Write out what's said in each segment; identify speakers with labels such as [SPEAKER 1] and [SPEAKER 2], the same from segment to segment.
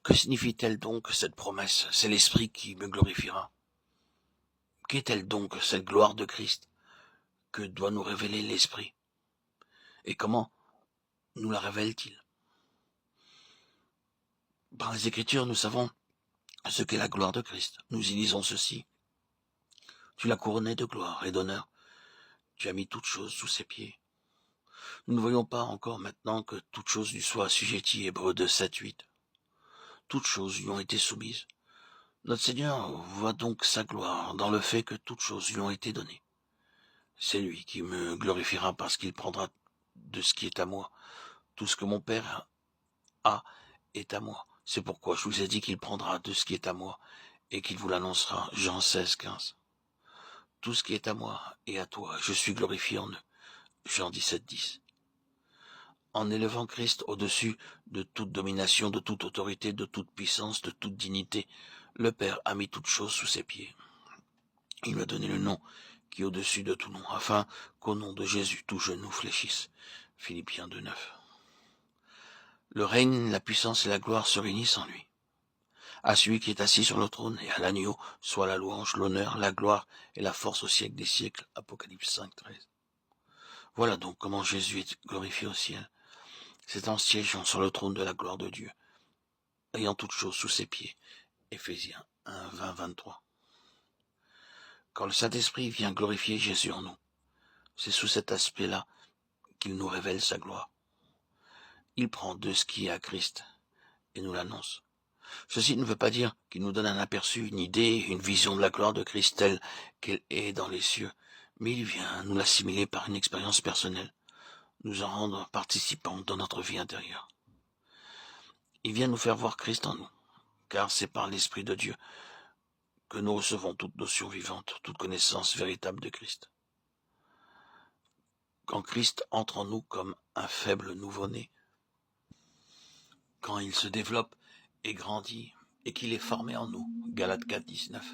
[SPEAKER 1] Que signifie-t-elle donc cette promesse? C'est l'Esprit qui me glorifiera. Qu'est-elle donc cette gloire de Christ que doit nous révéler l'Esprit? Et comment nous la révèle-t-il? Par les Écritures, nous savons ce qu'est la gloire de Christ. Nous y lisons ceci. Tu l'as couronné de gloire et d'honneur. Tu as mis toutes choses sous ses pieds. Nous ne voyons pas encore maintenant que toutes choses lui soient assujetties. Hébreux 2, 7, 8. Toutes choses lui ont été soumises. Notre Seigneur voit donc sa gloire dans le fait que toutes choses lui ont été données. C'est lui qui me glorifiera parce qu'il prendra de ce qui est à moi. Tout ce que mon Père a est à moi. C'est pourquoi je vous ai dit qu'il prendra de ce qui est à moi et qu'il vous l'annoncera. Jean 16, 15. Tout ce qui est à moi est à toi. Je suis glorifié en eux. Jean 17, 10. En élevant Christ au-dessus de toute domination, de toute autorité, de toute puissance, de toute dignité, le Père a mis toutes choses sous ses pieds. Il lui a donné le nom qui est au-dessus de tout nom, afin qu'au nom de Jésus tout genou fléchisse. Philippiens 2, 9. Le règne, la puissance et la gloire se réunissent en lui. À celui qui est assis sur le trône et à l'agneau soit la louange, l'honneur, la gloire et la force au siècle des siècles. Apocalypse 5, 13. Voilà donc comment Jésus est glorifié au ciel. C'est en siégeant sur le trône de la gloire de Dieu, ayant toutes choses sous ses pieds. Éphésiens 1, 20, 23. Quand le Saint-Esprit vient glorifier Jésus en nous, c'est sous cet aspect-là qu'il nous révèle sa gloire. Il prend de ce qui est à Christ et nous l'annonce. Ceci ne veut pas dire qu'il nous donne un aperçu, une idée, une vision de la gloire de Christ telle qu'elle est dans les cieux, mais il vient nous l'assimiler par une expérience personnelle, nous en rendre participants dans notre vie intérieure. Il vient nous faire voir Christ en nous, car c'est par l'Esprit de Dieu que nous recevons toute notion vivante, toute connaissance véritable de Christ. Quand Christ entre en nous comme un faible nouveau-né, quand il se développe et grandit, et qu'il est formé en nous, Galates 4, 19.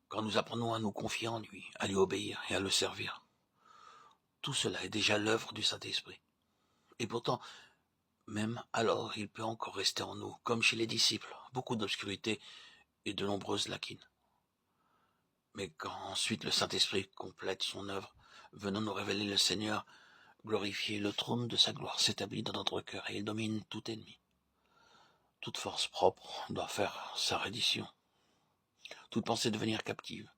[SPEAKER 1] Quand nous apprenons à nous confier en lui, à lui obéir et à le servir, tout cela est déjà l'œuvre du Saint-Esprit. Et pourtant, même alors, il peut encore rester en nous, comme chez les disciples, beaucoup d'obscurité et de nombreuses lacunes. Mais quand ensuite le Saint-Esprit complète son œuvre, venant nous révéler le Seigneur, glorifier, le trône de sa gloire s'établit dans notre cœur et il domine tout ennemi. Toute force propre doit faire sa reddition. Toute pensée devenir captive.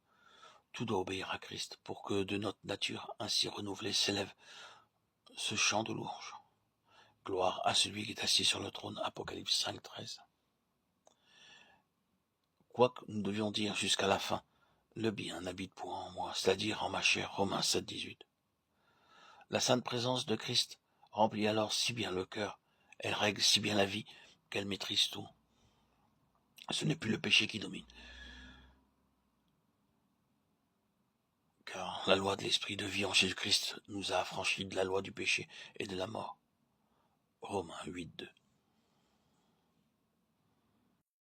[SPEAKER 1] Tout doit obéir à Christ pour que de notre nature ainsi renouvelée s'élève ce chant de louange. Gloire à celui qui est assis sur le trône. Apocalypse 5, 13. Quoique nous devions dire jusqu'à la fin, le bien n'habite point en moi, c'est-à-dire en ma chair. Romains 7, 18. La sainte présence de Christ remplit alors si bien le cœur, elle règle si bien la vie qu'elle maîtrise tout. Ce n'est plus le péché qui domine, car la loi de l'esprit de vie en Jésus-Christ nous a affranchis de la loi du péché et de la mort. Romains 8, 2.